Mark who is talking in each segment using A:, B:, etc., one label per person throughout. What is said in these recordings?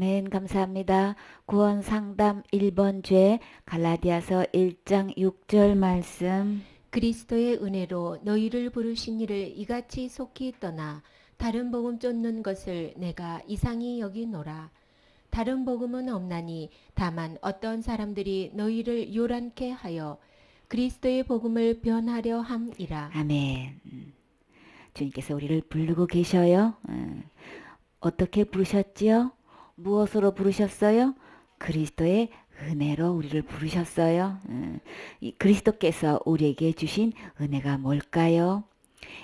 A: 감사합니다. 구원 상담 1번 죄 갈라디아서 1장 6절 말씀.
B: 그리스도의 은혜로 너희를 부르신 이를 이같이 속히 떠나 다른 복음 쫓는 것을 내가 이상히 여기노라. 다른 복음은 없나니 다만 어떤 사람들이 너희를 요란케 하여 그리스도의 복음을 변하려 함이라.
A: 아멘. 주님께서 우리를 부르고 계셔요. 어떻게 부르셨지요? 무엇으로 부르셨어요? 그리스도의 은혜로 우리를 부르셨어요. 이 그리스도께서 우리에게 주신 은혜가 뭘까요?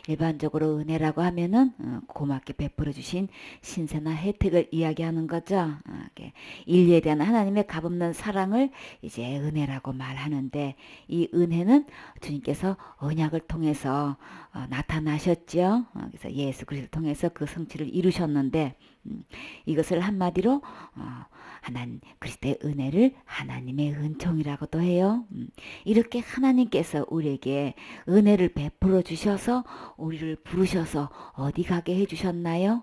A: 일반적으로 은혜라고 하면은 고맙게 베풀어 주신 신세나 혜택을 이야기하는 거죠. 인류에 대한 하나님의 값없는 사랑을 이제 은혜라고 말하는데, 이 은혜는 주님께서 언약을 통해서 나타나셨죠. 그래서 예수 그리스도를 통해서 그 성취를 이루셨는데, 이것을 한마디로 하나님 그리스도의 은혜를 하나님의 은총이라고도 해요. 이렇게 하나님께서 우리에게 은혜를 베풀어 주셔서 우리를 부르셔서 어디 가게 해주셨나요?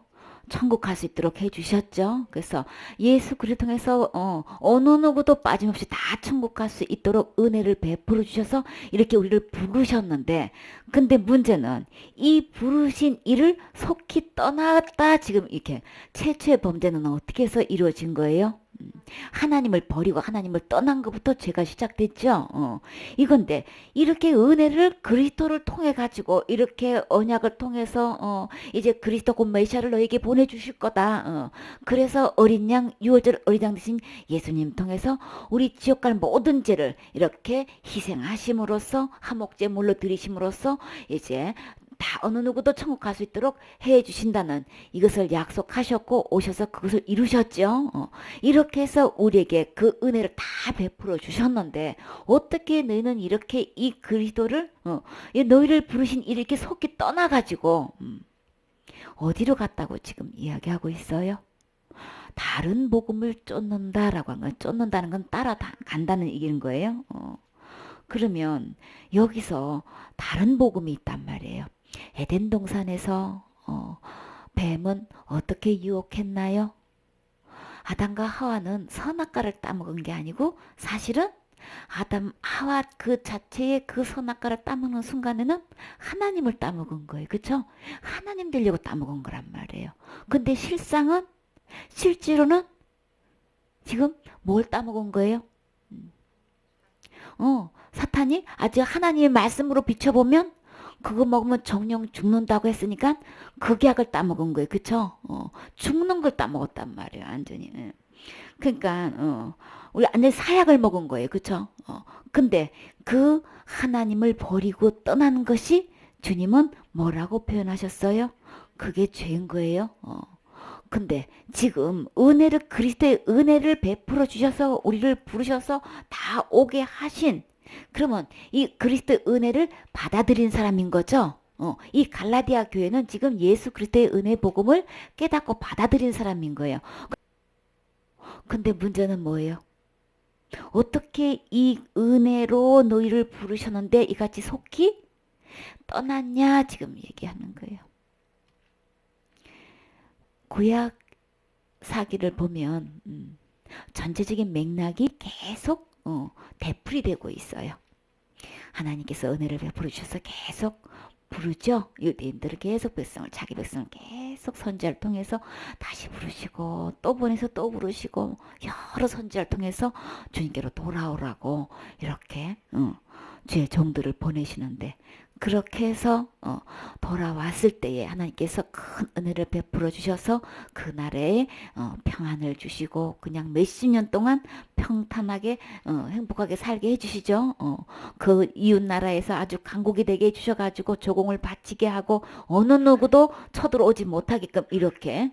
A: 천국 갈 수 있도록 해주셨죠. 그래서 예수 그리스도 통해서 어느 누구도 빠짐없이 다 천국 갈 수 있도록 은혜를 베풀어 주셔서 이렇게 우리를 부르셨는데, 근데 문제는 이 부르신 일을 속히 떠났다. 지금 이렇게 최초의 범죄는 어떻게 해서 이루어진 거예요? 하나님을 버리고 하나님을 떠난 것부터 죄가 시작됐죠. 이건데 이렇게 은혜를 그리스도를 통해 가지고 이렇게 언약을 통해서 이제 그리스도 곧 메시아를 너에게 보내주실 거다. 그래서 어린 양 6월절 어린 양 대신 예수님 통해서 우리 지옥 갈 모든 죄를 이렇게 희생하심으로써 화목제물로 드리심으로써 이제 다 어느 누구도 천국 갈 수 있도록 해주신다는 이것을 약속하셨고 오셔서 그것을 이루셨죠. 이렇게 해서 우리에게 그 은혜를 다 베풀어 주셨는데, 어떻게 너희는 이렇게 이 그리스도를 이 너희를 부르신 이렇게 속히 떠나가지고 어디로 갔다고 지금 이야기하고 있어요? 다른 복음을 쫓는다라고 한 건, 쫓는다는 건 따라간다는 얘기인 거예요. 그러면 여기서 다른 복음이 있단 말이에요. 에덴 동산에서 뱀은 어떻게 유혹했나요? 아담과 하와는 선악과를 따먹은 게 아니고, 사실은 아담, 하와 그 자체의 그 선악과를 따먹는 순간에는 하나님을 따먹은 거예요. 그쵸? 하나님 되려고 따먹은 거란 말이에요. 근데 실제로는 지금 뭘 따먹은 거예요? 사탄이 아주 하나님의 말씀으로 비춰보면 그거 먹으면 정령 죽는다고 했으니까 극약을 따먹은 거예요. 그쵸? 죽는 걸 따먹었단 말이에요. 완전히. 예. 그러니까 우리 완전히 사약을 먹은 거예요. 그쵸? 근데 그 하나님을 버리고 떠난 것이 주님은 뭐라고 표현하셨어요? 그게 죄인 거예요. 근데 지금 은혜를, 그리스도의 은혜를 베풀어 주셔서 우리를 부르셔서 다 오게 하신, 그러면 이 그리스도의 은혜를 받아들인 사람인 거죠. 이 갈라디아 교회는 지금 예수 그리스도의 은혜 복음을 깨닫고 받아들인 사람인 거예요. 근데 문제는 뭐예요? 어떻게 이 은혜로 너희를 부르셨는데 이같이 속히 떠났냐, 지금 얘기하는 거예요. 구약 사기를 보면 전체적인 맥락이 계속 되풀이되고 있어요. 하나님께서 은혜를 베풀어 주셔서 계속 부르죠. 유대인들을 계속 자기 백성을 계속 선지자를 통해서 다시 부르시고, 또 보내서 또 부르시고, 여러 선지자를 통해서 주님께로 돌아오라고 이렇게 주의 종들을 보내시는데, 그렇게 해서 돌아왔을 때에 하나님께서 큰 은혜를 베풀어 주셔서 그 나라에 평안을 주시고 그냥 몇십 년 동안 평탄하게 행복하게 살게 해주시죠. 그 이웃 나라에서 아주 강국이 되게 해주셔가지고 조공을 바치게 하고 어느 누구도 쳐들어오지 못하게끔 이렇게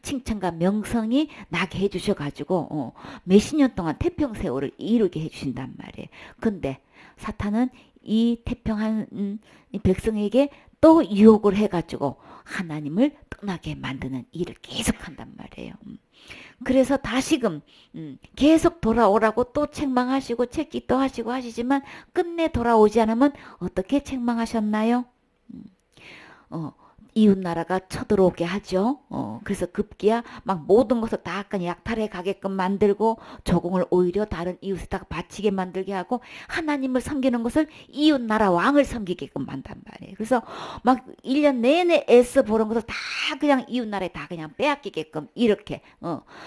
A: 칭찬과 명성이 나게 해주셔가지고 몇십 년 동안 태평세월을 이루게 해주신단 말이에요. 근데 사탄은 이 태평한 이 백성에게 또 유혹을 해가지고 하나님을 떠나게 만드는 일을 계속한단 말이에요. 그래서 다시금 계속 돌아오라고 또 책망하시고 책짓도 하시고 하시지만 끝내 돌아오지 않으면 어떻게 책망하셨나요? 이웃 나라가 쳐들어오게 하죠. 그래서 급기야 막 모든 것을 다 그냥 약탈해 가게끔 만들고 조공을 오히려 다른 이웃에다가 바치게 만들게 하고 하나님을 섬기는 것을 이웃 나라 왕을 섬기게끔 만단 말이에요. 그래서 막 1년 내내 애써 보는 것을 다 그냥 이웃 나라에 다 그냥 빼앗기게끔 이렇게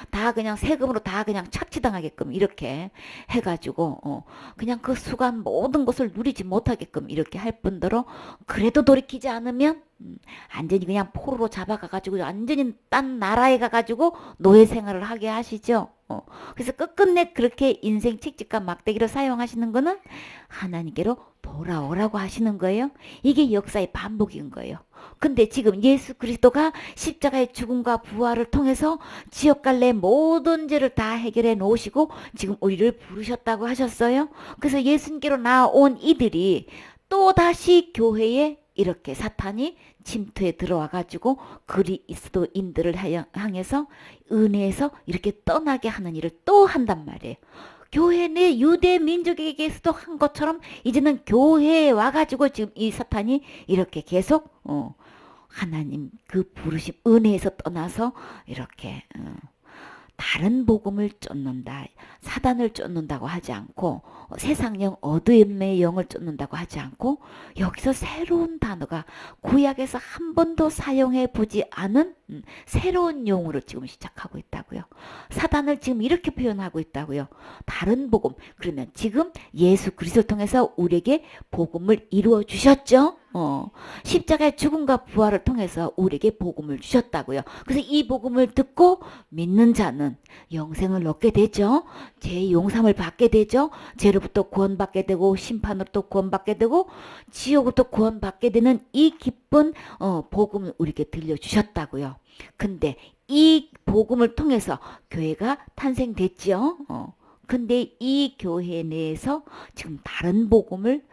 A: 다 그냥 세금으로 다 그냥 착취당하게끔 이렇게 해가지고 그냥 그 수간 모든 것을 누리지 못하게끔 이렇게 할 뿐더러 그래도 돌이키지 않으면 완전히 그냥 포로로 잡아가가지고 완전히 딴 나라에 가가지고 노예 생활을 하게 하시죠. 그래서 끝끝내 그렇게 인생 책찍과 막대기를 사용하시는 거는 하나님께로 돌아오라고 하시는 거예요. 이게 역사의 반복인 거예요. 근데 지금 예수 그리스도가 십자가의 죽음과 부활을 통해서 지옥 갈래 모든 죄를 다 해결해 놓으시고 지금 우리를 부르셨다고 하셨어요. 그래서 예수님께로 나온 이들이 또다시 교회에 이렇게 사탄이 침투에 들어와 가지고 그리스도인들을 향해서 은혜에서 이렇게 떠나게 하는 일을 또 한단 말이에요. 교회 내 유대 민족에게서도 한 것처럼 이제는 교회에 와가지고 지금 이 사탄이 이렇게 계속 하나님 그 부르심 은혜에서 떠나서 이렇게 다른 복음을 쫓는다. 사단을 쫓는다고 하지 않고 세상 영 어둠의 영을 쫓는다고 하지 않고 여기서 새로운 단어가 구약에서 한 번도 사용해 보지 않은 새로운 용어를 지금 시작하고 있다고요. 사단을 지금 이렇게 표현하고 있다고요. 다른 복음. 그러면 지금 예수 그리스도를 통해서 우리에게 복음을 이루어 주셨죠. 십자가의 죽음과 부활을 통해서 우리에게 복음을 주셨다고요. 그래서 이 복음을 듣고 믿는 자는 영생을 얻게 되죠. 죄 용서함을 받게 되죠. 죄로부터 구원받게 되고 심판으로부터 구원받게 되고 지옥으로부터 구원받게 되는 이 기쁜 복음을 우리에게 들려주셨다고요. 근데 이 복음을 통해서 교회가 탄생됐죠. 근데 이 교회 내에서 지금 다른 복음을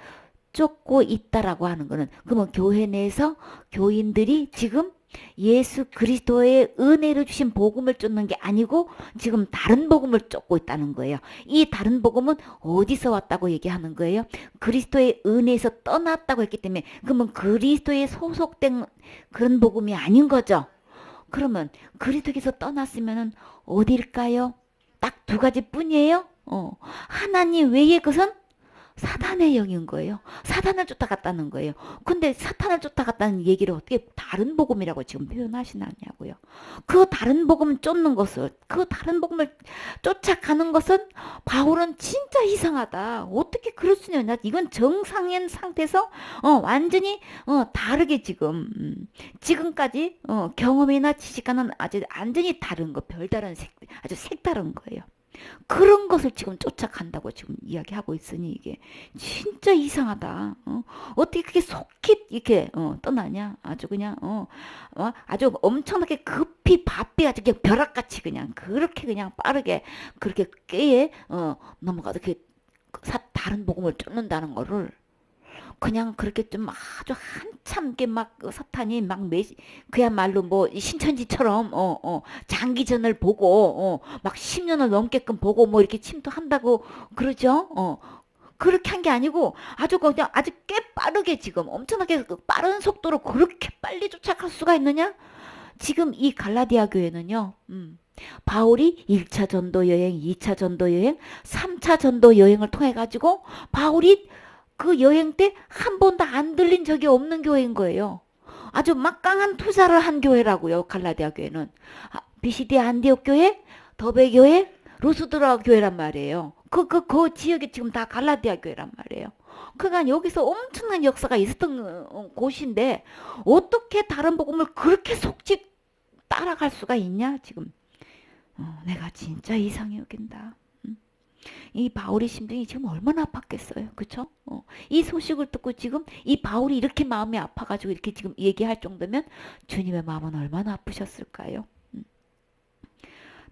A: 쫓고 있다라고 하는 거는 그러면 교회 내에서 교인들이 지금 예수 그리스도의 은혜를 주신 복음을 쫓는 게 아니고 지금 다른 복음을 쫓고 있다는 거예요. 이 다른 복음은 어디서 왔다고 얘기하는 거예요? 그리스도의 은혜에서 떠났다고 했기 때문에 그러면 그리스도에 소속된 그런 복음이 아닌 거죠. 그러면 그리스도에서 떠났으면 어딜까요? 딱 두 가지 뿐이에요. 하나님 외의 것은 사단의 영인 거예요. 사단을 쫓아갔다는 거예요. 근데 사탄을 쫓아갔다는 얘기를 어떻게 다른 복음이라고 지금 표현하시냐고요. 그 다른 복음 쫓는 것을, 그 다른 복음을 쫓아가는 것은 바울은 진짜 이상하다. 어떻게 그럴 수 있냐. 이건 정상인 상태에서 완전히 다르게 지금까지 경험이나 지식과는 아주 완전히 다른 거, 별다른 아주 색다른 거예요. 그런 것을 지금 쫓아간다고 지금 이야기하고 있으니 이게 진짜 이상하다. 어떻게 그게 속히 이렇게 떠나냐? 아주 그냥 아주 엄청나게 급히 바삐 아주 그냥 벼락같이 그냥 그렇게 그냥 빠르게 그렇게 꾀에 넘어가서 그 다른 복음을 쫓는다는 거를 그냥 그렇게 좀 아주 한참 게 막 사탄이 막 그야말로 뭐 신천지처럼 장기전을 보고 막 10년을 넘게끔 보고 뭐 이렇게 침투한다고 그러죠. 그렇게 한 게 아니고 아주 그냥 아주 꽤 빠르게 지금 엄청나게 빠른 속도로 그렇게 빨리 쫓아갈 수가 있느냐? 지금 이 갈라디아 교회는요. 바울이 1차 전도 여행, 2차 전도 여행, 3차 전도 여행을 통해 가지고 바울이 그 여행 때 한 번도 안 들린 적이 없는 교회인 거예요. 아주 막강한 투자를 한 교회라고요. 갈라디아 교회는. 비시디 안디옥 교회, 더베 교회, 루스드라 교회란 말이에요. 그 지역이 지금 다 갈라디아 교회란 말이에요. 그러니까 여기서 엄청난 역사가 있었던 곳인데 어떻게 다른 복음을 그렇게 속지 따라갈 수가 있냐 지금. 내가 진짜 이상해 여긴다. 이 바울의 심정이 지금 얼마나 아팠겠어요. 그쵸? 이 소식을 듣고 지금 이 바울이 이렇게 마음이 아파가지고 이렇게 지금 얘기할 정도면 주님의 마음은 얼마나 아프셨을까요?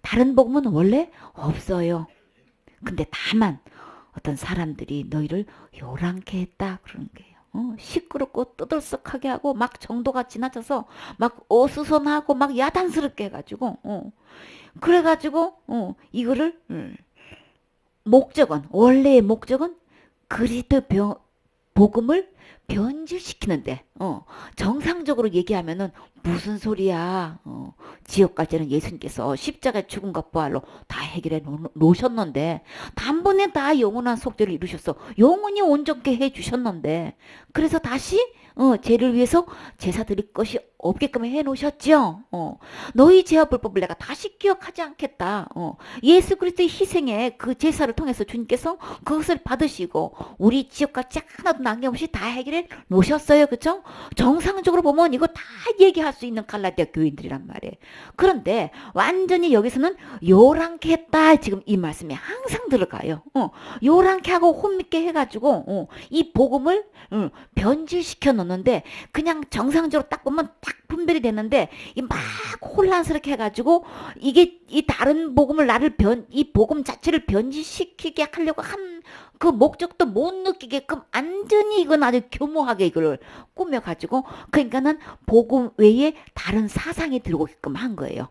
A: 다른 복음은 원래 없어요. 근데 다만 어떤 사람들이 너희를 요란케 했다 그러는 거예요. 시끄럽고 떠들썩하게 하고 막 정도가 지나쳐서 막 어수선하고 막 야단스럽게 해가지고 그래가지고 원래의 목적은 그리스도 복음을 변질시키는데 정상적으로 얘기하면은 무슨 소리야. 지옥까지는 예수님께서 십자가에 죽음과 부활로 다 해결해 놓으셨는데 단번에 다 영원한 속죄를 이루셨어. 영원히 온전케 해주셨는데 그래서 다시 죄를 위해서 제사 드릴 것이 없게끔 해놓으셨죠. 너희 죄와 불법을 내가 다시 기억하지 않겠다. 예수 그리스도의 희생에 그 제사를 통해서 주님께서 그것을 받으시고 우리 지옥까지 하나도 남김없이 다 해결해 놓으셨어요. 그쵸? 정상적으로 보면 이거 다 얘기할 수 있는 갈라디아 교인들이란 말이에요. 그런데 완전히 여기서는 요란케 했다. 지금 이 말씀이 항상 들어가요. 요란케 하고 혼밌게 해가지고 이 복음을 변질시켜 놓는데 그냥 정상적으로 딱 보면 딱 분별이 되는데 이 막 혼란스럽게 해가지고 이게 이 다른 복음을 이 복음 자체를 변질시키게 하려고 한 그 목적도 못 느끼게끔 완전히 이건 아주 교모하게 이걸 꾸며가지고 그러니까는 복음 외에 다른 사상이 들어오게끔 한 거예요.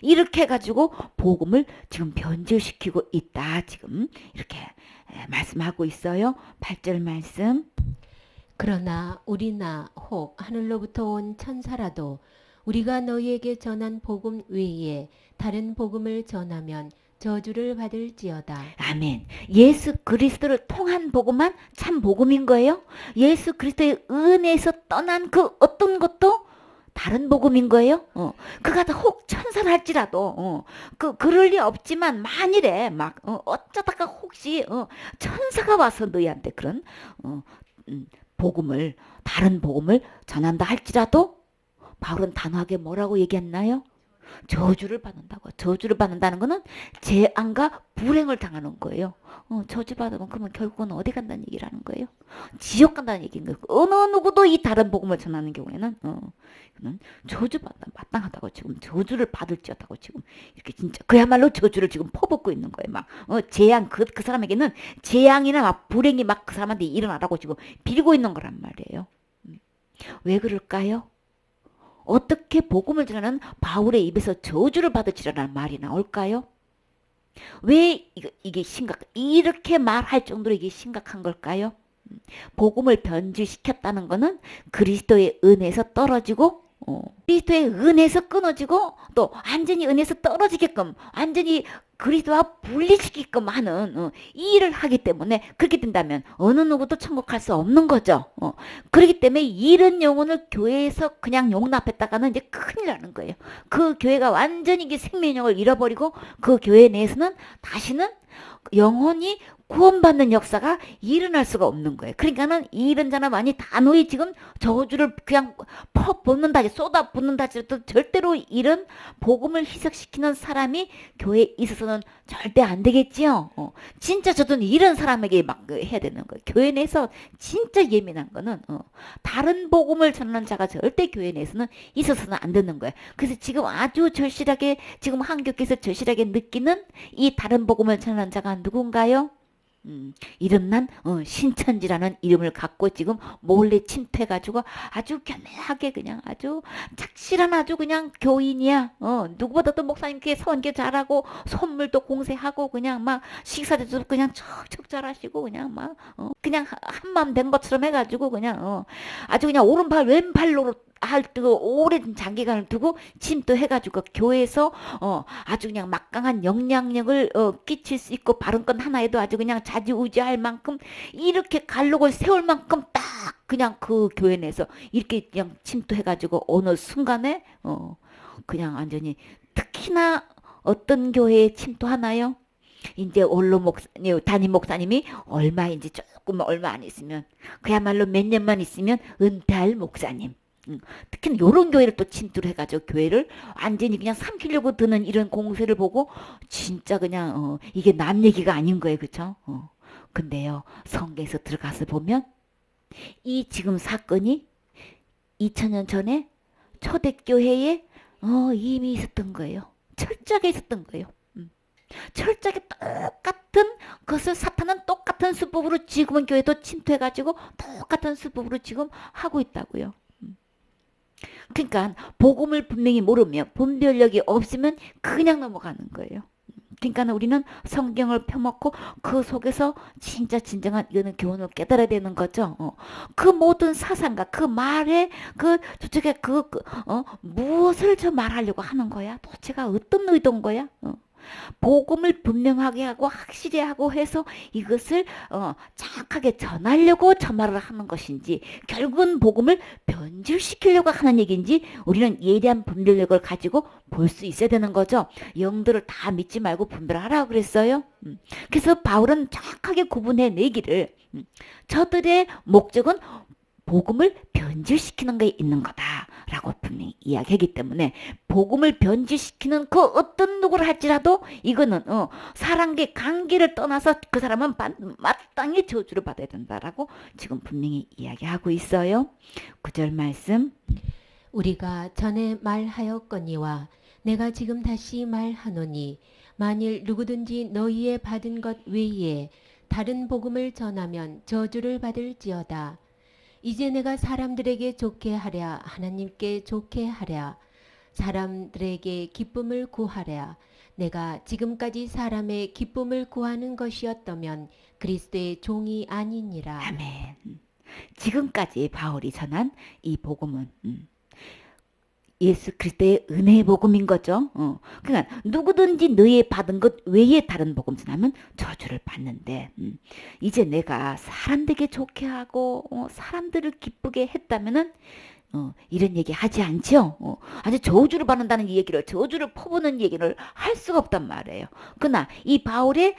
A: 이렇게 해가지고 복음을 지금 변질시키고 있다. 지금 이렇게 말씀하고 있어요. 8절 말씀.
B: 그러나 우리나 혹 하늘로부터 온 천사라도 우리가 너희에게 전한 복음 외에 다른 복음을 전하면 저주를 받을지어다.
A: 아멘. 예수 그리스도를 통한 복음만 참 복음인 거예요. 예수 그리스도의 은혜에서 떠난 그 어떤 것도 다른 복음인 거예요. 그가 다 혹 천사를 할지라도 그럴 리 없지만 만일에 막 어쩌다가 혹시 천사가 와서 너희한테 그런 복음을 다른 복음을 전한다 할지라도 바울은 단호하게 뭐라고 얘기했나요? 저주를 받는다고. 저주를 받는다는 거는 재앙과 불행을 당하는 거예요. 저주 받으면 그러면 결국은 어디 간다는 얘기라는 거예요. 지옥 간다는 얘기인 거예요. 어느 누구도 이 다른 복음을 전하는 경우에는 저주 받다 마땅하다고 지금 저주를 받을지어다고 지금 이렇게 진짜 그야말로 저주를 지금 퍼붓고 있는 거예요. 막 재앙 그 사람에게는 재앙이나 막 불행이 막 그 사람한테 일어나라고 지금 빌고 있는 거란 말이에요. 왜 그럴까요? 어떻게 복음을 전하는 바울의 입에서 저주를 받으시라는 말이 나올까요? 왜 이게 이렇게 말할 정도로 이게 심각한 걸까요? 복음을 변질시켰다는 것은 그리스도의 은혜에서 떨어지고 그리스도의 은혜에서 끊어지고 또 완전히 은혜에서 떨어지게끔 완전히 그리스도와 분리시키게끔 하는 이 일을 하기 때문에 그렇게 된다면 어느 누구도 천국 갈 수 없는 거죠. 그렇기 때문에 이런 영혼을 교회에서 그냥 용납했다가는 이제 큰일 나는 거예요. 그 교회가 완전히 이게 생명력을 잃어버리고 그 교회 내에서는 다시는 영혼이 구원받는 역사가 일어날 수가 없는 거예요. 그러니까는 이런 자는 많이 단호히 지금 저주를 그냥 퍼붓는다, 쏟아붓는다 해도 절대로 이런 복음을 희석시키는 사람이 교회에 있어서는 절대 안 되겠지요. 진짜 저도 이런 사람에게 막 해야 되는 거예요. 교회 내에서 진짜 예민한 거는 다른 복음을 전하는 자가 절대 교회 내에서는 있어서는 안 되는 거예요. 그래서 지금 아주 절실하게 지금 한국에서 절실하게 느끼는 이 다른 복음을 전하는 자가 누군가요? 이름난 신천지라는 이름을 갖고 지금 몰래 침투해가지고 아주 교묘하게 그냥 아주 착실한 아주 그냥 교인이야. 누구보다도 목사님께 선교 잘하고 선물도 공세하고 그냥 막 식사도 그냥 척척 잘하시고 그냥 막 그냥 한마음 된 것처럼 해가지고 그냥 아주 그냥 오른팔 왼팔로 그 오랜 장기간을 두고 침투해가지고 교회에서 아주 그냥 막강한 영향력을 끼칠 수 있고 발언권 하나에도 아주 그냥 좌지우지할 만큼 이렇게 갈록을 세울 만큼 딱 그냥 그 교회 내에서 이렇게 그냥 침투해가지고 어느 순간에 그냥 완전히 특히나 어떤 교회에 침투하나요? 이제 원로 담임 목사님이 얼마 안 있으면 그야말로 몇 년만 있으면 은퇴할 목사님. 특히는 요런 교회를 또 침투를 해가지고 교회를 완전히 그냥 삼키려고 드는 이런 공세를 보고 진짜 그냥 이게 남 얘기가 아닌 거예요. 그쵸? 근데요 성경에서 들어가서 보면 이 지금 사건이 2000년 전에 초대교회에 이미 있었던 거예요. 철저하게 있었던 거예요. 철저하게 똑같은 것을 사탄은 똑같은 수법으로 지금은 교회도 침투해가지고 똑같은 수법으로 지금 하고 있다고요. 그러니까 복음을 분명히 모르면 분별력이 없으면 그냥 넘어가는 거예요. 그러니까 우리는 성경을 펴먹고 그 속에서 진짜 진정한 이거는 교훈을 깨달아야 되는 거죠. 그 모든 사상과 그 말에 그 도대체 무엇을 저 말하려고 하는 거야? 도대체가 어떤 의도인 거야? 복음을 분명하게 하고 확실히 하고 해서 이것을 정확하게 전하려고 저 말을 하는 것인지 결국은 복음을 변질시키려고 하는 얘기인지 우리는 예리한 분별력을 가지고 볼 수 있어야 되는 거죠. 영들을 다 믿지 말고 분별하라고 그랬어요. 그래서 바울은 정확하게 구분해 내기를 저들의 목적은 복음을 변질시키는 게 있는 거다라고 분명히 이야기하기 때문에 복음을 변질시키는 그 어떤 누구를 할지라도 이거는 사랑계 관계를 떠나서 그 사람은 마땅히 저주를 받아야 된다라고 지금 분명히 이야기하고 있어요. 9절 말씀.
B: 우리가 전에 말하였거니와 내가 지금 다시 말하노니 만일 누구든지 너희의 받은 것 외에 다른 복음을 전하면 저주를 받을지어다. 이제 내가 사람들에게 좋게 하랴 하나님께 좋게 하랴 사람들에게 기쁨을 구하랴 내가 지금까지 사람의 기쁨을 구하는 것이었다면 그리스도의 종이 아니니라.
A: 아멘. 지금까지 바울이 전한 이 복음은 예수 그리스도의 은혜의 복음인 거죠. 그러니까 누구든지 너희 받은 것 외에 다른 복음 전하면 저주를 받는데 이제 내가 사람들에게 좋게 하고 사람들을 기쁘게 했다면은 이런 얘기 하지 않죠. 아주 저주를 받는다는 이 얘기를 저주를 퍼부는 얘기를 할 수가 없단 말이에요. 그러나 이 바울의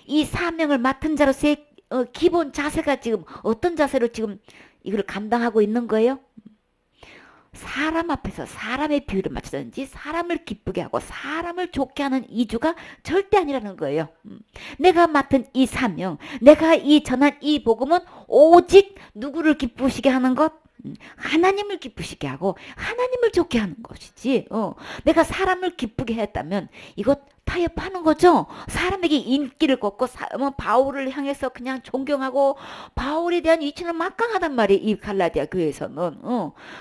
A: 이 사명을 맡은 자로서의 기본 자세가 지금 어떤 자세로 지금 이걸 감당하고 있는 거예요? 사람 앞에서 사람의 비율을 맞추든지 사람을 기쁘게 하고 사람을 좋게 하는 이주가 절대 아니라는 거예요. 내가 맡은 이 사명, 내가 이 전한 이 복음은 오직 누구를 기쁘시게 하는 것? 하나님을 기쁘시게 하고 하나님을 좋게 하는 것이지. 내가 사람을 기쁘게 했다면 이것 타협하는 거죠. 사람에게 인기를 걷고 바울을 향해서 그냥 존경하고 바울에 대한 위치는 막강하단 말이에요. 이 갈라디아 교회에서는.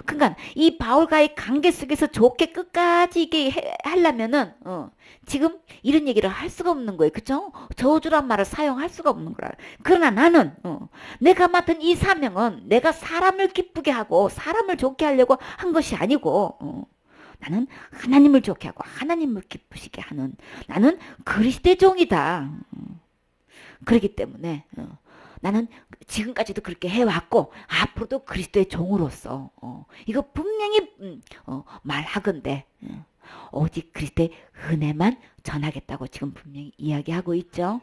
A: 그러니까 이 바울과의 관계 속에서 좋게 끝까지 이게 하려면은 지금 이런 얘기를 할 수가 없는 거예요. 그죠? 저주란 말을 사용할 수가 없는 거라. 그러나 나는 내가 맡은 이 사명은 내가 사람을 기쁘게 하고 사람을 좋게 하려고 한 것이 아니고 나는 하나님을 좋게 하고 하나님을 기쁘시게 하는 나는 그리스도의 종이다. 그렇기 때문에 나는 지금까지도 그렇게 해왔고 앞으로도 그리스도의 종으로서 이거 분명히 말하건대 오직 그리스도의 은혜만 전하겠다고 지금 분명히 이야기하고 있죠.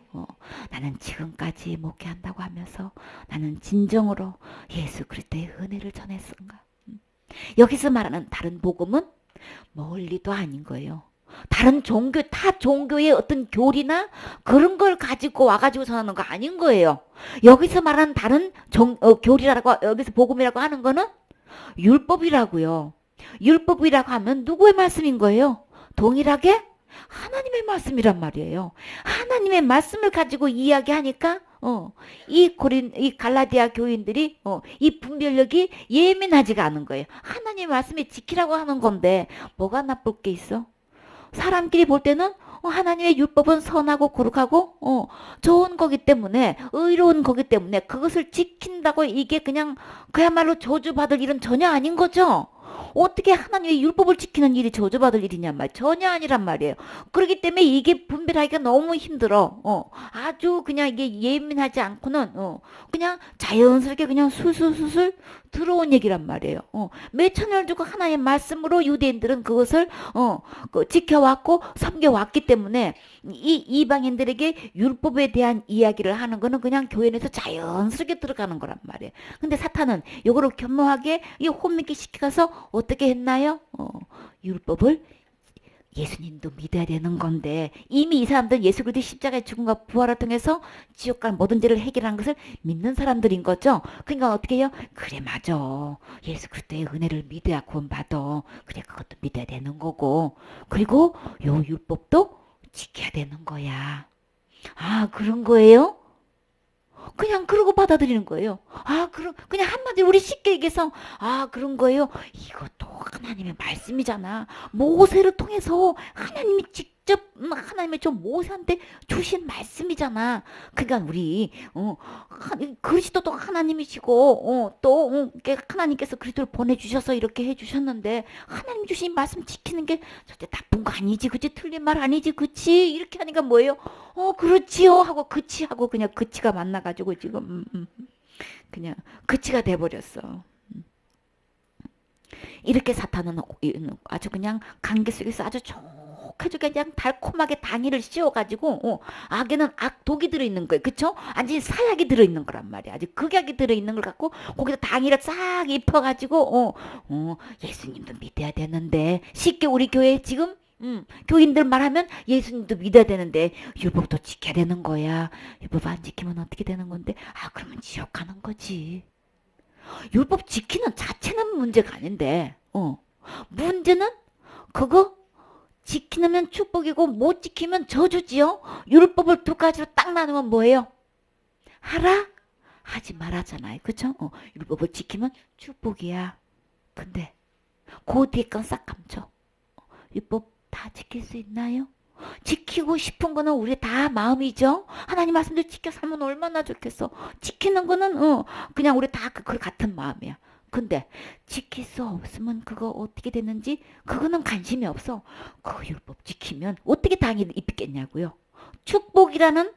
A: 나는 지금까지 목회한다고 하면서 나는 진정으로 예수 그리스도의 은혜를 전했은가. 여기서 말하는 다른 복음은 멀리도 아닌 거예요. 다른 종교, 타 종교의 어떤 교리나 그런 걸 가지고 와가지고 전하는 거 아닌 거예요. 여기서 말하는 다른 교리라고, 여기서 복음이라고 하는 거는 율법이라고요. 율법이라고 하면 누구의 말씀인 거예요? 동일하게 하나님의 말씀이란 말이에요. 하나님의 말씀을 가지고 이야기하니까 이 갈라디아 교인들이 이 분별력이 예민하지가 않은 거예요. 하나님의 말씀에 지키라고 하는 건데 뭐가 나쁠 게 있어? 사람끼리 볼 때는 하나님의 율법은 선하고 거룩하고 좋은 거기 때문에 의로운 거기 때문에 그것을 지킨다고 이게 그냥 그야말로 저주받을 일은 전혀 아닌 거죠. 어떻게 하나님의 율법을 지키는 일이 저주받을 일이냔 말 전혀 아니란 말이에요. 그렇기 때문에 이게 분별하기가 너무 힘들어. 아주 그냥 이게 예민하지 않고는 그냥 자연스럽게 그냥 술술술술 들어온 얘기란 말이에요. 몇 천년을 두고 하나님의 말씀으로 유대인들은 그것을 지켜왔고 섬겨왔기 때문에 이 이방인들에게 율법에 대한 이야기를 하는 거는 그냥 교회 내에서 자연스럽게 들어가는 거란 말이에요. 근데 사탄은 요거를 겸허하게 이 혼미케 시켜서 어떻게 했나요? 율법을 예수님도 믿어야 되는 건데 이미 이 사람들은 예수 그리스도의 십자가의 죽음과 부활을 통해서 지옥 갈 모든 죄를 해결한 것을 믿는 사람들인 거죠. 그러니까 어떻게 해요? 그래 맞아. 예수 그리스도의 은혜를 믿어야 구원받아. 그래 그것도 믿어야 되는 거고 그리고 요 율법도 지켜야 되는 거야. 아 그런 거예요? 그냥 그러고 받아들이는 거예요. 그냥 한마디로 우리 쉽게 얘기해서, 그런 거예요. 이것도 하나님의 말씀이잖아. 모세를 통해서 하나님이 직접 하나님의 저 모세한테 주신 말씀이잖아. 그러니까 우리 그리스도도 하나님이시고 또 이렇게 하나님께서 그리스도를 보내주셔서 이렇게 해주셨는데 하나님 주신 말씀 지키는 게 절대 나쁜 거 아니지, 그치? 틀린 말 아니지, 그치? 이렇게 하니까 뭐예요? 그렇지요 하고 그치 하고 그냥 그치가 만나가지고 지금 그냥 그치가 돼버렸어. 이렇게 사탄은 아주 그냥 관계 속에서 아주 좋게 그냥 달콤하게 당의를 씌워가지고 악에는 악독이 들어있는 거예요. 그쵸? 완전히 사약이 들어있는 거란 말이야. 아주 극약이 들어있는 걸 갖고 거기다 당의를 싹 입혀가지고 예수님도 믿어야 되는데 쉽게 우리 교회 지금 교인들 말하면 예수님도 믿어야 되는데 율법도 지켜야 되는 거야. 율법 안 지키면 어떻게 되는 건데? 그러면 지옥 가는 거지. 율법 지키는 자체는 문제가 아닌데 문제는 그거 지키면 축복이고 못 지키면 저주지요. 율법을 두 가지로 딱 나누면 뭐예요? 하라 하지 말아잖아요. 그쵸? 율법을 지키면 축복이야. 근데 그 뒤에 건 싹 감춰. 율법 다 지킬 수 있나요? 지키고 싶은 거는 우리 다 마음이죠. 하나님 말씀대로 지켜 살면 얼마나 좋겠어. 지키는 거는 그냥 우리 다 그 같은 마음이야. 근데 지킬 수 없으면 그거 어떻게 되는지 그거는 관심이 없어. 그 율법 지키면 어떻게 당연히 입겠냐고요. 축복이라는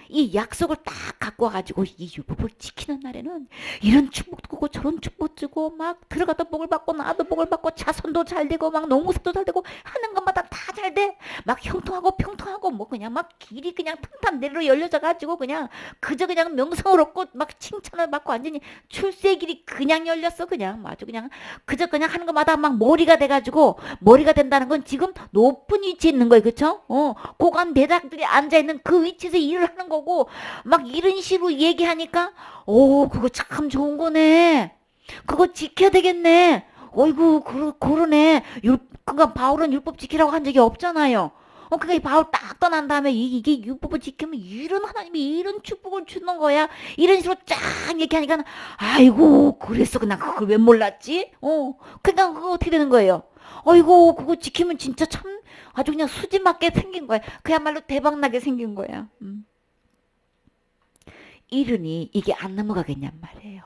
A: 이 약속을 딱 갖고 와가지고 이 율법을 지키는 날에는 이런 축복도 주고 저런 축복 주고 막 들어가도 복을 받고 나도 복을 받고 자손도 잘 되고 막 농사도 잘 되고 하는 것마다 다 잘 돼. 막 형통하고 평통하고 뭐 그냥 막 길이 그냥 탕탕 내리로 열려져가지고 그냥 그저 그냥 명성을 얻고 막 칭찬을 받고 완전히 출세의 길이 그냥 열렸어. 그냥 아주 그냥 그저 그냥 하는 것마다 막 머리가 돼가지고 머리가 된다는 건 지금 높은 위치에 있는 거예요. 그쵸? 고관 대장들이 앉아있는 그 위치에서 일을 하는 거고 막 이런 식으로 얘기하니까 그거 참 좋은 거네. 그거 지켜야 되겠네. 어이구 그러네. 그러니까 바울은 율법 지키라고 한 적이 없잖아요. 그러니까 이 바울 딱 떠난 다음에 이게 율법을 지키면 이런 하나님이 이런 축복을 주는 거야. 이런 식으로 쫙 얘기하니까 아이고 그랬어. 그냥 그걸 왜 몰랐지? 그러니까 그거 어떻게 되는 거예요? 어이구 그거 지키면 진짜 참 아주 그냥 수지 맞게 생긴 거야. 그야말로 대박나게 생긴 거야. 이르니 이게 안 넘어가겠냔 말이에요.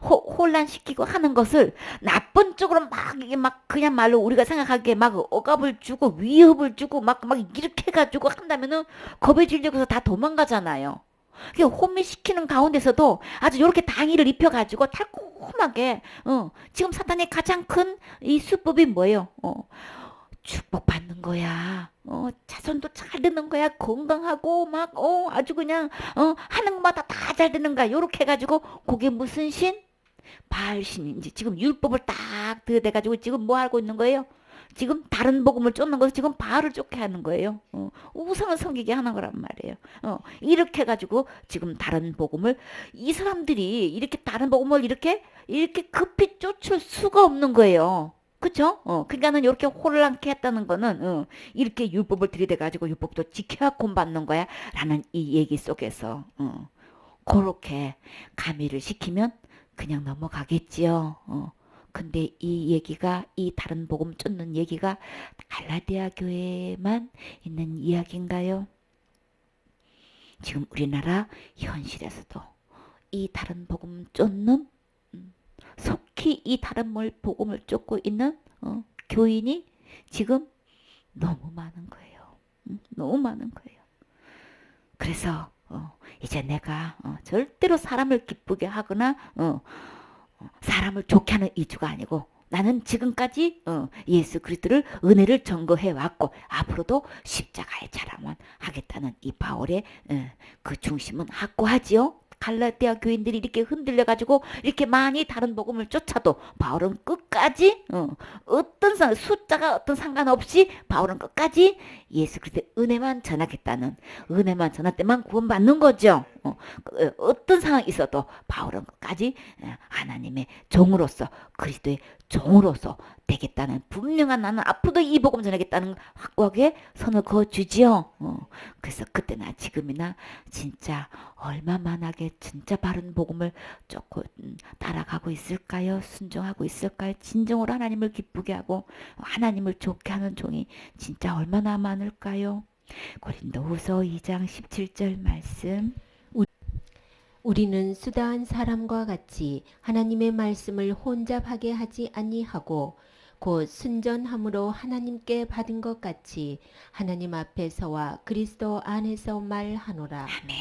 A: 혼란시키고 하는 것을 나쁜 쪽으로 막 이게 막 그냥 말로 우리가 생각하기에 막 억압을 주고 위협을 주고 막 이렇게 해가지고 한다면은 겁에 질려서 다 도망가잖아요. 혼미시키는 가운데서도 아주 이렇게 당의를 입혀가지고 달콤하게 지금 사탄의 가장 큰 이 수법이 뭐예요? 축복받는 거야. 자손도 잘 되는 거야. 건강하고 막 아주 그냥 하는 것마다 다 잘 되는 거야. 요렇게 해가지고 그게 무슨 신? 바알신인지 지금 율법을 딱 들여대가지고 지금 뭐 하고 있는 거예요? 지금 다른 복음을 쫓는 것을 지금 바알을 쫓게 하는 거예요. 우상을 섬기게 하는 거란 말이에요. 이렇게 해가지고 지금 다른 복음을 이 사람들이 이렇게 다른 복음을 이렇게 급히 쫓을 수가 없는 거예요. 그쵸? 그러니까는 이렇게 혼란케 했다는 거는 이렇게 율법을 들이대가지고 율법도 지켜야 곤받는 거야 라는 이 얘기 속에서 그렇게 가미를 시키면 그냥 넘어가겠지요. 근데 이 얘기가 이 다른 복음 쫓는 얘기가 갈라디아 교회에만 있는 이야기인가요? 지금 우리나라 현실에서도 이 다른 복음 쫓는 속히 이 다른 복음을 쫓고 있는 교인이 지금 너무 많은 거예요. 너무 많은 거예요. 그래서 이제 내가 절대로 사람을 기쁘게 하거나 사람을 좋게 하는 이주가 아니고 나는 지금까지 예수 그리스도를 은혜를 전거해 왔고 앞으로도 십자가의 자랑만 하겠다는 이 바울의 그 중심은 확고하지요. 갈라디아 교인들이 이렇게 흔들려가지고 이렇게 많이 다른 복음을 쫓아도 바울은 끝까지 어떤 숫자가 어떤 상관없이 바울은 끝까지 예수 그리스도의 은혜만 전하겠다는 은혜만 전할 때만 구원받는 거죠. 어떤 상황이 있어도 바울은 끝까지 하나님의 종으로서 그리스도의 종으로서 되겠다는 분명한 나는 앞으로도 이 복음 전하겠다는 확고하게 선을 그어주지요. 그래서 그때나 지금이나 진짜 얼마만하게 진짜 바른 복음을 조금 따라가고 있을까요? 순종하고 있을까요? 진정으로 하나님을 기쁘게 하고 하나님을 좋게 하는 종이 진짜 얼마나 많을까요? 고린도후서 2장 17절 말씀.
B: 우리는 수다한 사람과 같이 하나님의 말씀을 혼잡하게 하지 아니하고 곧 순전함으로 하나님께 받은 것 같이 하나님 앞에서와 그리스도 안에서 말하노라.
A: 아멘.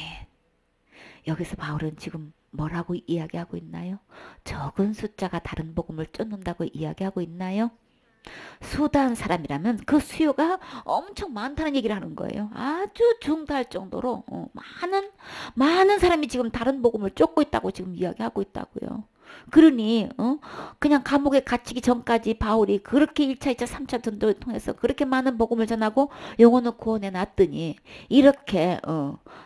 A: 여기서 바울은 지금 뭐라고 이야기하고 있나요? 적은 숫자가 다른 복음을 쫓는다고 이야기하고 있나요? 수다한 사람이라면 그 수요가 엄청 많다는 얘기를 하는 거예요. 아주 중다할 정도로 많은 사람이 지금 다른 복음을 쫓고 있다고 지금 이야기하고 있다고요. 그러니 그냥 감옥에 갇히기 전까지 바울이 그렇게 1차, 2차, 3차 전도를 통해서 그렇게 많은 복음을 전하고 영혼을 구원해 놨더니 이렇게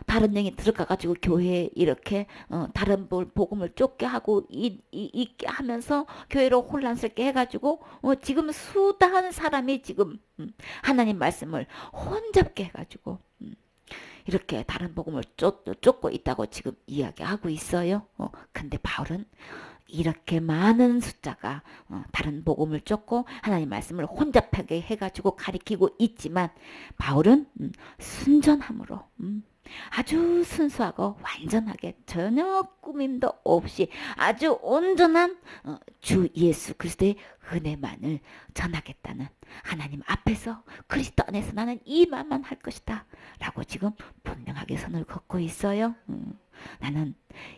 A: 다른 영이 들어가가지고 교회에 이렇게 다른 복음을 쫓게 하고 있게 하면서 교회로 혼란스럽게 해가지고 지금 수다한 사람이 지금 하나님 말씀을 혼잡게 해가지고 이렇게 다른 복음을 쫓고 있다고 지금 이야기하고 있어요. 근데 바울은 이렇게 많은 숫자가 다른 복음을 쫓고 하나님 말씀을 혼잡하게 해가지고 가리키고 있지만 바울은 순전함으로 아주 순수하고 완전하게 전혀 꾸밈도 없이 아주 온전한 주 예수 그리스도의 은혜만을 전하겠다는 하나님 앞에서 그리스도 안에서 나는 이 말만 할 것이다 라고 지금 분명하게 선을 긋고 있어요. 나는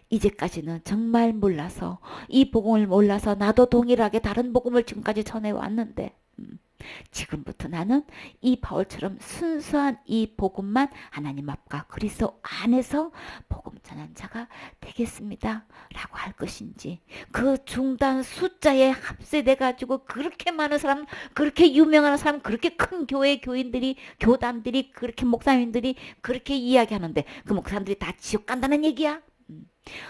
A: 이제까지는 정말 몰라서 이 복음을 몰라서 나도 동일하게 다른 복음을 지금까지 전해왔는데 지금부터 나는 이 바울처럼 순수한 이 복음만 하나님 앞과 그리스도 안에서 복음 전한 자가 되겠습니다 라고 할 것인지 그 중단 숫자에 합세돼 가지고 그렇게 많은 사람 그렇게 유명한 사람 그렇게 큰 교회 교인들이 교단들이 그렇게 목사님들이 그렇게 이야기하는데 그 목사님들이 다 지옥 간다는 얘기야.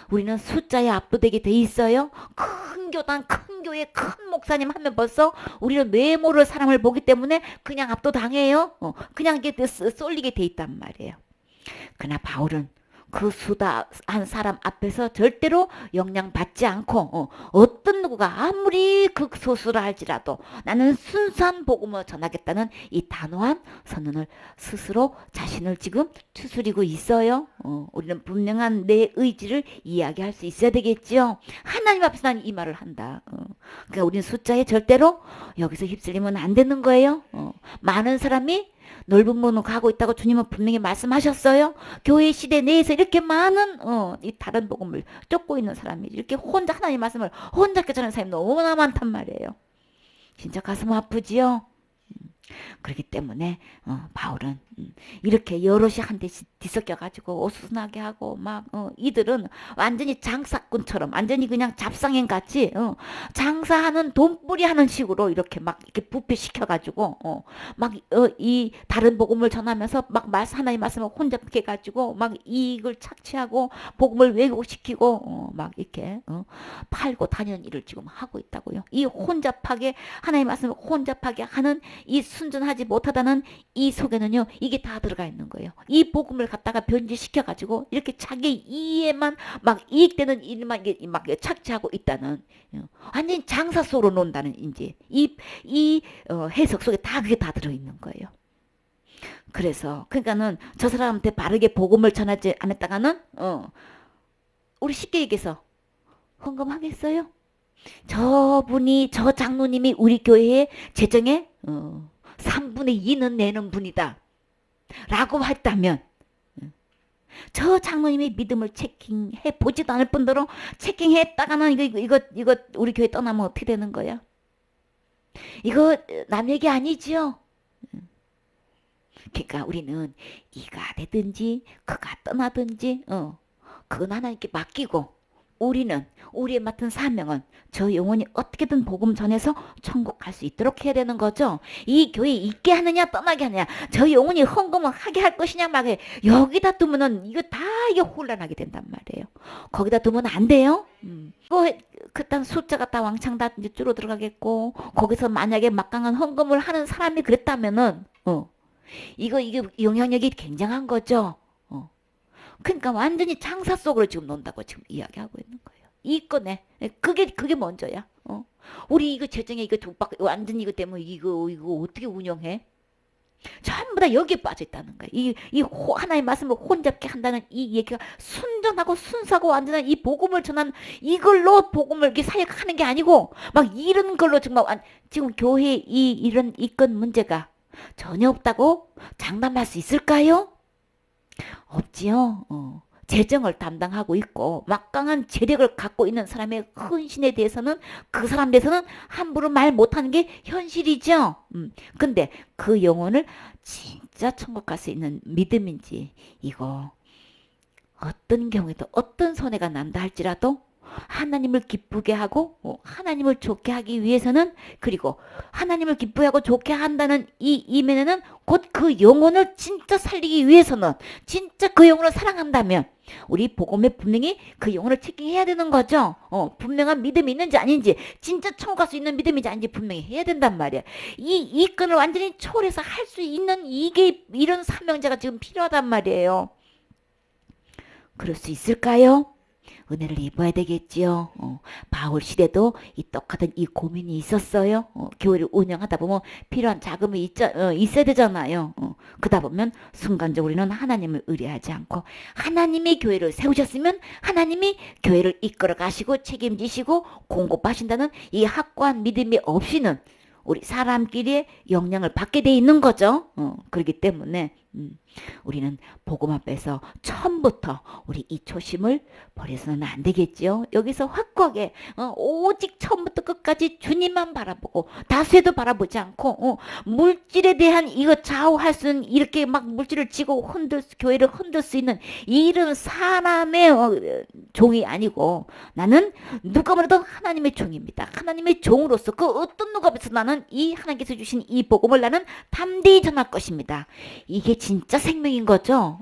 A: 우리는 숫자에 압도되게 돼 있어요. 큰 교단, 큰 교회, 큰 목사님 하면 벌써 우리는 외모를 사람을 보기 때문에 그냥 압도당해요. 그냥 이게 쏠리게 돼 있단 말이에요. 그러나 바울은 그 수다한 사람 앞에서 절대로 영향받지 않고 어떤 누구가 아무리 극소수라 할지라도 나는 순수한 복음을 전하겠다는 이 단호한 선언을 스스로 자신을 지금 추스리고 있어요. 우리는 분명한 내 의지를 이야기할 수 있어야 되겠지요. 하나님 앞에서 난 이 말을 한다. 그러니까 우리는 숫자에 절대로 여기서 휩쓸리면 안 되는 거예요. 많은 사람이 넓은 문으로 가고 있다고 주님은 분명히 말씀하셨어요. 교회 시대 내에서 이렇게 많은 이 다른 복음을 쫓고 있는 사람이 이렇게 혼자 하나님 말씀을 혼자 전하는 사람이 너무나 많단 말이에요. 진짜 가슴 아프지요. 그렇기 때문에 바울은 이렇게 여럿이 한데 뒤섞여가지고 어수선하게 하고 막 이들은 완전히 장사꾼처럼 완전히 그냥 잡상인같이 장사하는 돈벌이 하는 식으로 이렇게 막 이렇게 부패시켜가지고 막 이 다른 복음을 전하면서 막 하나님 말씀을 혼잡해 가지고 막 이익을 착취하고 복음을 왜곡시키고 막 이렇게 팔고 다니는 일을 지금 하고 있다고요. 이 혼잡하게 하나님 말씀을 혼잡하게 하는 이 순전하지 못하다는 이 속에는요 이게 다 들어가 있는 거예요. 이 복음을 갖다가 변질시켜 가지고 이렇게 자기 이해만 막 이익되는 일만 막 착취하고 있다는 완전히 장사 속으로 논다는 이제 이 해석 속에 다 그게 다 들어 있는 거예요. 그래서 그러니까는 저 사람한테 바르게 복음을 전하지 않았다가는 우리 쉽게 얘기해서 헌금하겠어요? 저분이 저 장로님이 우리 교회에 재정에 3분의 2는 내는 분이다 라고 했다면 저 장로님의 믿음을 체킹해 보지도 않을 뿐더러 체킹했다가는 이거 우리 교회 떠나면 어떻게 되는 거야? 이거 남 얘기 아니지요? 그러니까 우리는 이가 되든지 그가 떠나든지 그건 하나님께 맡기고 우리는 우리의 맡은 사명은 저 영혼이 어떻게든 복음 전해서 천국 갈 수 있도록 해야 되는 거죠. 이 교회에 있게 하느냐 떠나게 하느냐, 저 영혼이 헌금을 하게 할 것이냐 말이에요. 여기다 두면은 이거 다 이게 혼란하게 된단 말이에요. 거기다 두면 안 돼요. 그딴 숫자가 다 왕창 다 이제 줄어들어가겠고, 거기서 만약에 막강한 헌금을 하는 사람이 그랬다면은 이게 영향력이 굉장한 거죠. 그러니까 완전히 장사 속으로 지금 논다고 지금 이야기하고 있는 거예요. 이거네. 그게 먼저야. 우리 이거 재정에 이거 완전히 이거 때문에 이거 어떻게 운영해? 전부 다 여기에 빠져 있다는 거야. 하나의 말씀을 혼잡게 한다는 이 얘기가 순전하고 순수하고 완전한 이 복음을 전한 이걸로 복음을 이렇게 사역하는 게 아니고 막 이런 걸로 정말 지금 교회에 이런 이건 문제가 전혀 없다고 장담할 수 있을까요? 없지요. 재정을 담당하고 있고 막강한 재력을 갖고 있는 사람의 헌신에 대해서는 그 사람 대해서는 함부로 말 못하는 게 현실이죠. 근데 그 영혼을 진짜 천국 갈 수 있는 믿음인지 이거 어떤 경우에도 어떤 손해가 난다 할지라도 하나님을 기쁘게 하고 하나님을 좋게 하기 위해서는, 그리고 하나님을 기쁘게 하고 좋게 한다는 이 이면에는 곧 그 영혼을 진짜 살리기 위해서는, 진짜 그 영혼을 사랑한다면 우리 복음에 분명히 그 영혼을 체킹해야 되는 거죠. 분명한 믿음이 있는지 아닌지, 진짜 천국 갈 수 있는 믿음인지 아닌지 분명히 해야 된단 말이야. 이 건을 완전히 초월해서 할 수 있는 이런 사명자가 지금 필요하단 말이에요. 그럴 수 있을까요? 은혜를 입어야 되겠지요. 바울 시대도 이 똑같은 이 고민이 있었어요. 교회를 운영하다 보면 필요한 자금이 있어야 되잖아요. 그러다 보면 순간적으로 우리는 하나님을 의뢰하지 않고, 하나님이 교회를 세우셨으면 하나님이 교회를 이끌어 가시고 책임지시고 공급하신다는 이 확고한 믿음이 없이는 우리 사람끼리의 영향을 받게 돼 있는 거죠. 그렇기 때문에 우리는 복음 앞에서 처음부터 우리 이 초심을 버려서는 안 되겠지요. 여기서 확고하게 오직 처음부터 끝까지 주님만 바라보고 다수에도 바라보지 않고 물질에 대한 이거 좌우할 수 있는, 이렇게 막 물질을 쥐고 교회를 흔들 수 있는 이런 사람의 종이 아니고, 나는 누가 뭐래도 하나님의 종입니다. 하나님의 종으로서 그 어떤 누가 앞에서 나는 이 하나님께서 주신 이 복음을 나는 담대히 전할 것입니다. 이게 진짜 생명인 거죠.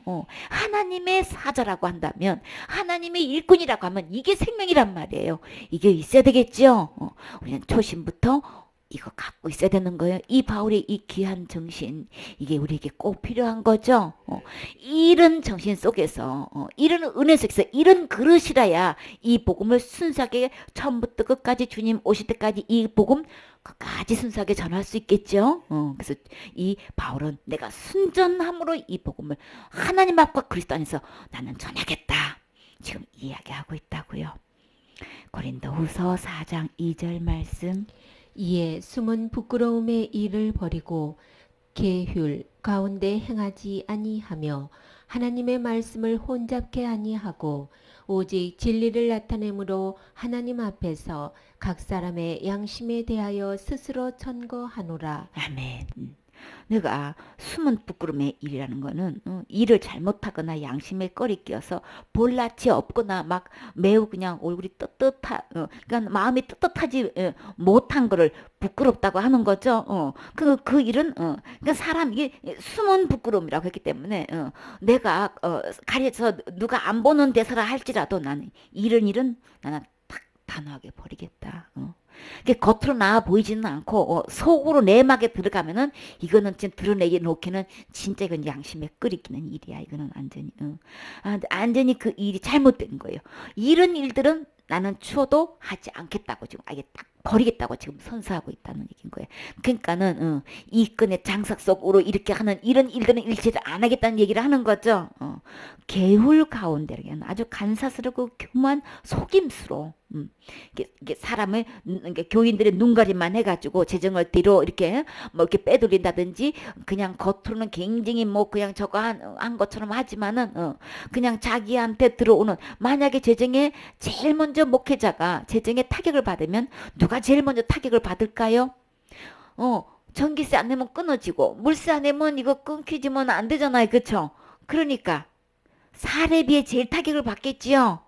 A: 하나님의 사자라고 한다면, 하나님의 일꾼이라고 하면 이게 생명이란 말이에요. 이게 있어야 되겠죠. 우리는 초심부터 이거 갖고 있어야 되는 거예요. 이 바울의 이 귀한 정신, 이게 우리에게 꼭 필요한 거죠. 이런 정신 속에서, 이런 은혜 속에서, 이런 그릇이라야 이 복음을 순수하게 처음부터 끝까지 주님 오실 때까지 이 복음 끝까지 순수하게 전할 수 있겠죠. 그래서 이 바울은 내가 순전함으로 이 복음을 하나님 앞과 그리스도 안에서 나는 전하겠다, 지금 이야기하고 있다고요. 고린도후서 4장 2절 말씀.
B: 이에 숨은 부끄러움의 일을 버리고 계율 가운데 행하지 아니하며 하나님의 말씀을 혼잡케 아니하고 오직 진리를 나타내므로 하나님 앞에서 각 사람의 양심에 대하여 스스로 천거하노라.
A: 아멘. 내가 숨은 부끄러움의 일이라는 거는 일을 잘못하거나 양심에 꺼리 끼어서 볼낯이 없거나 막 매우 그냥 얼굴이 그러니까 마음이 떳떳하지 못한 거를 부끄럽다고 하는 거죠. 그 일은 그러니까 이게 숨은 부끄러움이라고 했기 때문에 내가 가려서 누가 안 보는 데서라 할지라도 나는 이런 일은 나는 딱 단호하게 버리겠다. 이게 겉으로 나와 보이지는 않고 속으로 내막에 들어가면은 이거는 진짜 드러내기 놓기는 진짜 이건 양심에 끓이기는 일이야. 이거는 완전히 그 일이 잘못된 거예요. 이런 일들은 나는 추워도 하지 않겠다고 지금 아예 딱 버리겠다고 지금 선서하고 있다는 얘기인 거예요. 그러니까는 이 건의 장삭 속으로 이렇게 하는 이런 일들은 일체를 안 하겠다는 얘기를 하는 거죠. 개울 가운데 아주 간사스럽고 교만 속임수로 이게 사람을 교인들의 눈가림만 해가지고 재정을 뒤로 이렇게 뭐 이렇게 빼돌린다든지, 그냥 겉으로는 굉장히 뭐 그냥 저거 한 것처럼 하지만은 그냥 자기한테 들어오는, 만약에 재정에 제일 먼저 목회자가 재정에 타격을 받으면 누가 제일 먼저 타격을 받을까요? 전기세 안 내면 끊어지고 물세 안 내면 이거 끊기지면 안 되잖아요. 그쵸? 그러니까 사례비에 제일 타격을 받겠지요.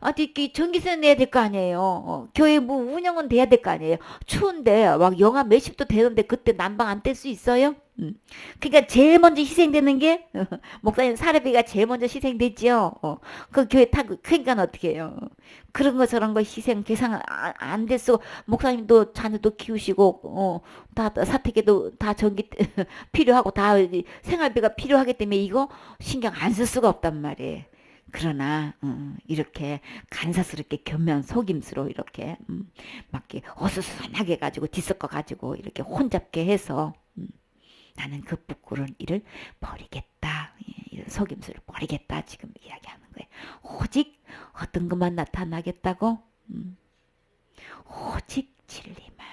A: 어디 전기세 내야 될 거 아니에요. 교회 뭐 운영은 돼야 될 거 아니에요. 추운데 막 영하 몇십 도 되는데 그때 난방 안 뗄 수 있어요? 그러니까 제일 먼저 희생되는 게 목사님 사례비가 제일 먼저 희생되지요. 그 교회 그러니까 어떻게 해요? 그런 거 저런 거 희생 계산 안 됐어. 목사님도 자녀도 키우시고 다 사택에도 다 전기 필요하고 다 생활비가 필요하기 때문에 이거 신경 안 쓸 수가 없단 말이에요. 그러나 이렇게 간사스럽게 겸연 속임수로 이렇게 막 이렇게 어수선하게 가지고 뒤섞어 가지고 이렇게 혼잡게 해서 나는 그 부끄러운 일을 버리겠다. 이런 속임수를 버리겠다. 지금 이야기하는 거예요. 오직 어떤 것만 나타나겠다고? 오직 진리만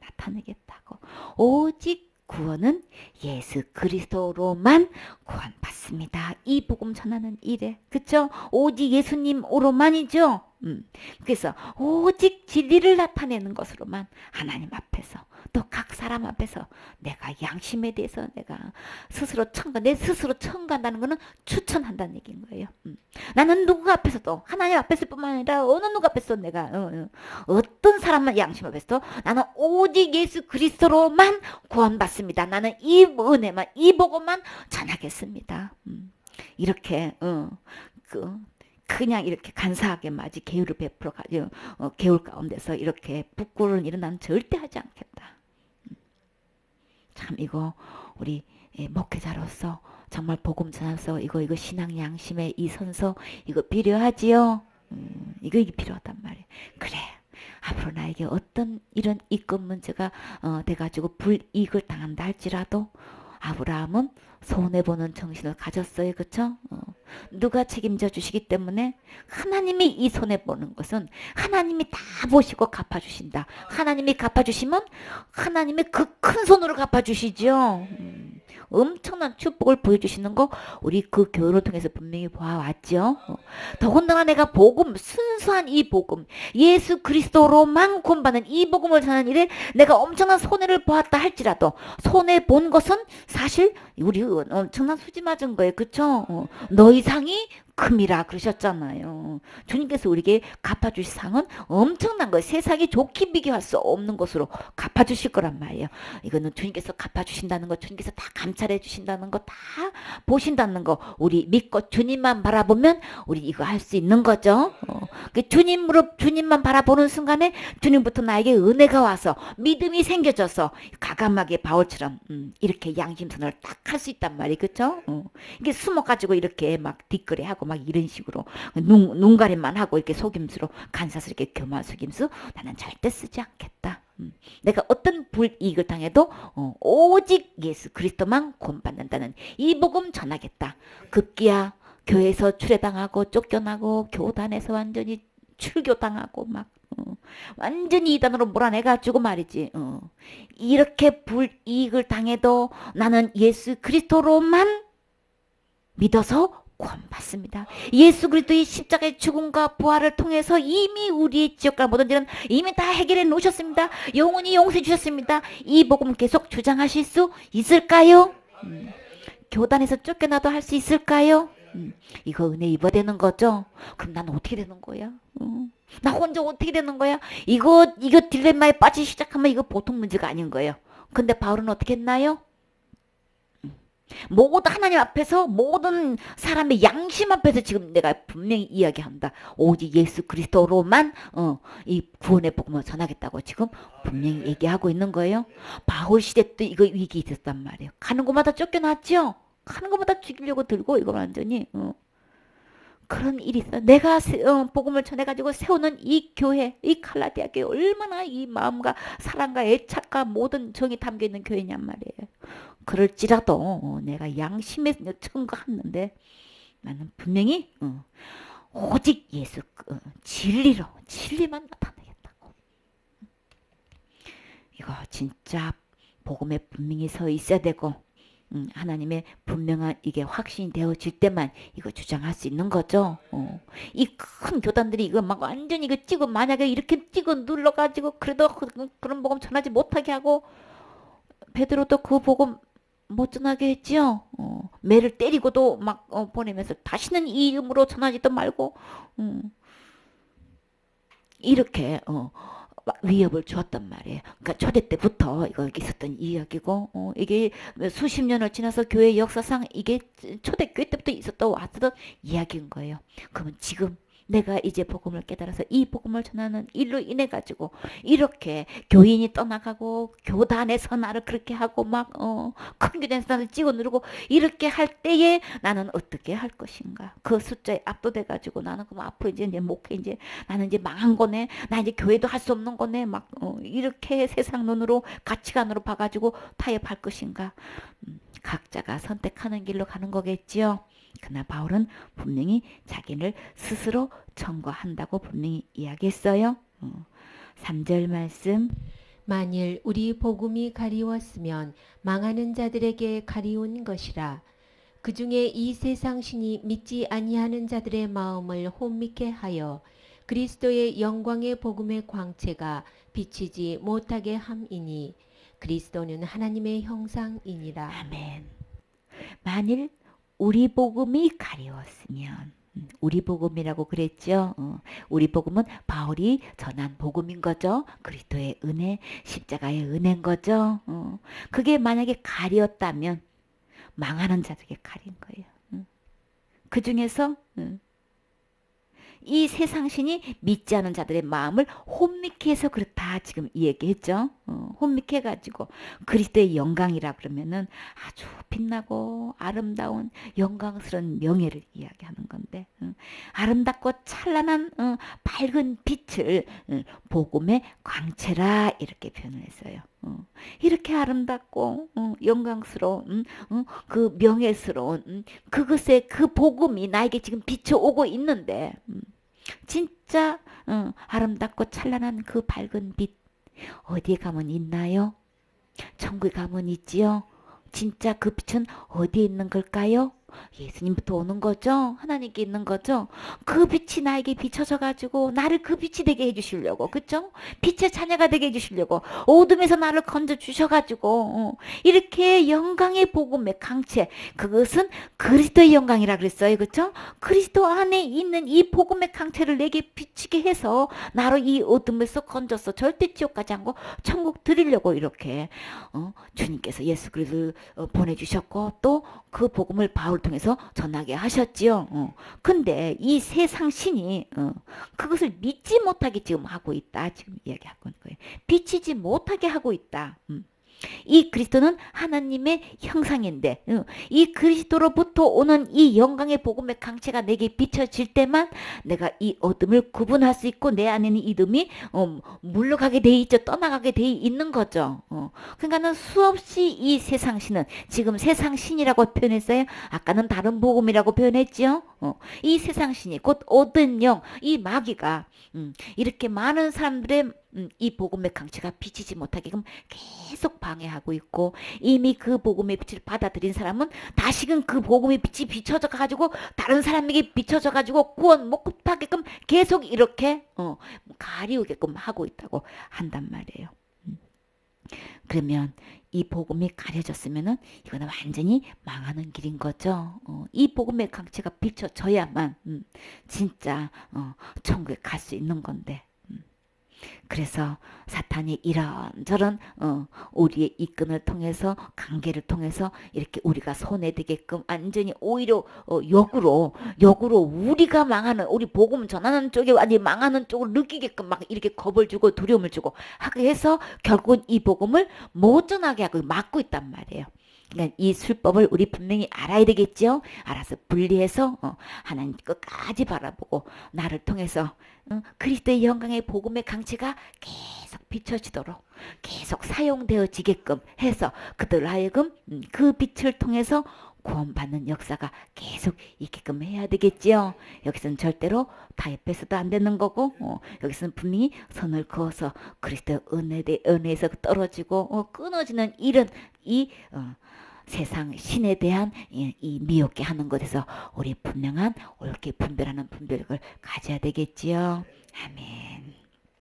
A: 나타내겠다고. 오직 구원은 예수 그리스도로만 구원받습니다. 이 복음 전하는 일에, 그쵸? 오직 예수님으로만이죠. 그래서 오직 진리를 나타내는 것으로만 하나님 앞에서 또 각 사람 앞에서 내가 양심에 대해서 내가 스스로 내 스스로 청구한다는 것은 추천한다는 얘기인 거예요. 나는 누구 앞에서도 하나님 앞에서 뿐만 아니라 어느 누구 앞에서 내가 어떤 사람만 양심 앞에서도 나는 오직 예수 그리스도로만 구원받습니다. 나는 이 은혜만 이 복음만 전하겠습니다. 이렇게 그냥 이렇게 간사하게 마치 계율을 베풀어 가지고 계율 가운데서 이렇게 부끄러운 일은 난 절대 하지 않겠다. 참 이거 우리 목회자로서 정말 복음 전하서 이거 신앙 양심의 이 선서 이거 필요하지요. 이거 필요하단 말이에요. 그래. 앞으로 나에게 어떤 이런 이권 문제가 돼가지고 불이익을 당한다 할지라도 아브라함은 손해보는 정신을 가졌어요. 그쵸? 누가 책임져 주시기 때문에 하나님이 이 손해보는 것은 하나님이 다 보시고 갚아주신다. 하나님이 갚아주시면 하나님이 그 큰 손으로 갚아주시죠. 엄청난 축복을 보여주시는 거 우리 그 교회를 통해서 분명히 보아왔죠. 더군다나 내가 복음, 순수한 이 복음, 예수 그리스도로만 구원받는 이 복음을 전하는 일에 내가 엄청난 손해를 보았다 할지라도 손해본 것은 사실 우리 엄청난 수지 맞은 거예요. 그쵸? 너희 상이 금이라 그러셨잖아요. 주님께서 우리에게 갚아주실 상은 엄청난 거예요. 세상이 좋게 비교할 수 없는 것으로 갚아주실 거란 말이에요. 이거는 주님께서 갚아주신다는 거, 주님께서 다 감찰해 주신다는 거, 다 보신다는 거, 우리 믿고 주님만 바라보면 우리 이거 할 수 있는 거죠. 주님만 바라보는 순간에 주님부터 나에게 은혜가 와서 믿음이 생겨져서 가감하게 바울처럼 이렇게 양심선을 딱 할 수 있단 말이에요. 그쵸? 이게 숨어가지고 이렇게 막 뒷거래하고 막 이런 식으로 눈가림만 하고 이렇게 속임수로 간사스럽게 교만 속임수 나는 절대 쓰지 않겠다. 내가 어떤 불이익을 당해도 오직 예수 그리스도만 구원받는다는 이 복음 전하겠다. 급기야 교회에서 출애당하고 쫓겨나고 교단에서 완전히 출교당하고 막 완전히 이단으로 몰아내가지고 말이지. 이렇게 불이익을 당해도 나는 예수 그리스도로만 믿어서 구원받습니다. 예수 그리스도의 십자가의 죽음과 부활을 통해서 이미 우리의 지역과 모든 일은 이미 다 해결해 놓으셨습니다. 영원히 용서해 주셨습니다. 이 복음 계속 주장하실 수 있을까요? 교단에서 쫓겨나도 할 수 있을까요? 이거 은혜 입어야 되는 거죠? 그럼 난 어떻게 되는 거야? 나 혼자 어떻게 되는 거야? 이거 딜레마에 빠지기 시작하면 이거 보통 문제가 아닌 거예요. 근데 바울은 어떻게 했나요? 모든 하나님 앞에서 모든 사람의 양심 앞에서 지금 내가 분명히 이야기한다. 오직 예수 그리스도로만 이 구원의 복음을 전하겠다고 지금 분명히 얘기하고 있는 거예요. 바울 시대 때 이거 위기 있었단 말이에요. 가는 곳마다 쫓겨났죠. 가는 곳마다 죽이려고 들고 이거 완전히 그런 일이 있어. 내가 복음을 전해가지고 세우는 이 교회, 이 갈라디아 교회 얼마나 이 마음과 사랑과 애착과 모든 정이 담겨 있는 교회냔 말이에요. 그럴지라도 내가 양심에 청구하는데 나는 분명히 오직 예수 진리만 나타내겠다고. 이거 진짜 복음에 분명히 서 있어야 되고 하나님의 분명한 이게 확신이 되어질 때만 이거 주장할 수 있는 거죠. 이 큰 교단들이 이거 막 완전히 이거 찍어 만약에 이렇게 찍어 눌러가지고 그래도 그런 복음 전하지 못하게 하고 베드로도 그 복음 못 전하게 했지요. 매를 때리고도 막 보내면서 다시는 이 이름으로 전하지도 말고 이렇게 막 위협을 주었단 말이에요. 그러니까 초대 때부터 이거 있었던 이야기고 이게 수십 년을 지나서 교회 역사상 이게 초대교회 때부터 있었던 왔던 이야기인 거예요. 그러면 지금 내가 이제 복음을 깨달아서 이 복음을 전하는 일로 인해 가지고 이렇게 교인이 떠나가고 교단에서 나를 그렇게 하고 막 큰 교단에서 나를 찍어 누르고 이렇게 할 때에 나는 어떻게 할 것인가? 그 숫자에 압도돼 가지고 나는 그럼 앞으로 이제 내 목회 이제 나는 이제 망한 거네. 나 이제 교회도 할 수 없는 거네. 막 이렇게 세상 눈으로 가치관으로 봐가지고 타협할 것인가? 각자가 선택하는 길로 가는 거겠지요. 그러나 바울은 분명히 자기를 스스로 청구한다고 분명히 이야기했어요. 3절 말씀.
B: 만일 우리 복음이 가리웠으면 망하는 자들에게 가리운 것이라. 그 중에 이 세상 신이 믿지 아니하는 자들의 마음을 혼미케 하여 그리스도의 영광의 복음의 광채가 비치지 못하게 함이니 그리스도는 하나님의 형상이니라.
A: 아멘. 만일 우리 복음이 가리웠으면 우리 복음이라고 그랬죠. 우리 복음은 바울이 전한 복음인 거죠. 그리스도의 은혜, 십자가의 은혜인 거죠. 그게 만약에 가리었다면 망하는 자들에게 가린 거예요. 그 중에서 이 세상신이 믿지 않은 자들의 마음을 혼미케 해서 그렇다 지금 이 얘기했죠. 혼미케 해가지고 그리스도의 영광이라 그러면은 아주 빛나고 아름다운 영광스러운 명예를 이야기하는 건데 아름답고 찬란한 밝은 빛을 복음의 광채라 이렇게 표현을 했어요. 이렇게 아름답고 영광스러운 그 명예스러운 그것의 그 복음이 나에게 지금 비춰오고 있는데 진짜 아름답고 찬란한 그 밝은 빛 어디에 가면 있나요? 천국에 가면 있지요. 진짜 그 빛은 어디에 있는 걸까요? 예수님부터 오는 거죠. 하나님께 있는 거죠. 그 빛이 나에게 비춰져 가지고 나를 그 빛이 되게 해주시려고, 그죠? 빛의 자녀가 되게 해주시려고 어둠에서 나를 건져 주셔가지고 이렇게 영광의 복음의 강체, 그것은 그리스도의 영광이라 그랬어요, 그죠? 그리스도 안에 있는 이 복음의 강체를 내게 비치게 해서 나를 이 어둠에서 건져서 절대 지옥 가지 않고 천국 드리려고 이렇게 주님께서 예수 그리스도를 보내주셨고 또 그 복음을 바울 통해서 전하게 하셨지요. 근데 이 세상 신이 그것을 믿지 못하게 지금 하고 있다. 지금 이야기하고 있는 거예요. 비치지 못하게 하고 있다. 이 그리스도는 하나님의 형상인데 이 그리스도로부터 오는 이 영광의 복음의 강체가 내게 비춰질 때만 내가 이 어둠을 구분할 수 있고 내 안에는 이 어둠이 물러가게 돼 있죠. 떠나가게 돼 있는 거죠. 그러니까는 수없이 이 세상 신은 지금 세상 신이라고 표현했어요. 아까는 다른 복음이라고 표현했지요. 이 세상 신이 곧 어두운 영, 이 마귀가 이렇게 많은 사람들의 이 복음의 강체가 비치지 못하게끔 계속 방해하고 있고 이미 그 복음의 빛을 받아들인 사람은 다시금 그 복음의 빛이 비춰져 가지고 다른 사람에게 비춰져 가지고 구원 못하게끔 계속 이렇게 가리우게끔 하고 있다고 한단 말이에요. 그러면 이 복음이 가려졌으면은 이거는 완전히 망하는 길인 거죠. 이 복음의 강체가 비춰져야만 진짜 천국에 갈 수 있는 건데. 그래서 사탄이 이런저런 우리의 이끈을 통해서 관계를 통해서 이렇게 우리가 손해되게끔 완전히 오히려 역으로 우리가 망하는 우리 복음 전하는 쪽에 아니 망하는 쪽을 느끼게끔 막 이렇게 겁을 주고 두려움을 주고 하게 해서 결국은 이 복음을 못 전하게 하고 막고 있단 말이에요. 그러니까 이 술법을 우리 분명히 알아야 되겠죠. 알아서 분리해서 하나님 끝까지 바라보고 나를 통해서 그리스도의 영광의 복음의 강체가 계속 비춰지도록 계속 사용되어지게끔 해서 그들 하여금 그 빛을 통해서 구원받는 역사가 계속 있게끔 해야 되겠지요. 여기서는 절대로 타협해서도 안 되는 거고 여기서는 분명히 선을 그어서 그리스도의 은혜에서 떨어지고 끊어지는 이런 이 세상 신에 대한 이 미혹게 하는 것에서 우리 분명한 옳게 분별하는 분별력을 가져야 되겠지요. 아멘.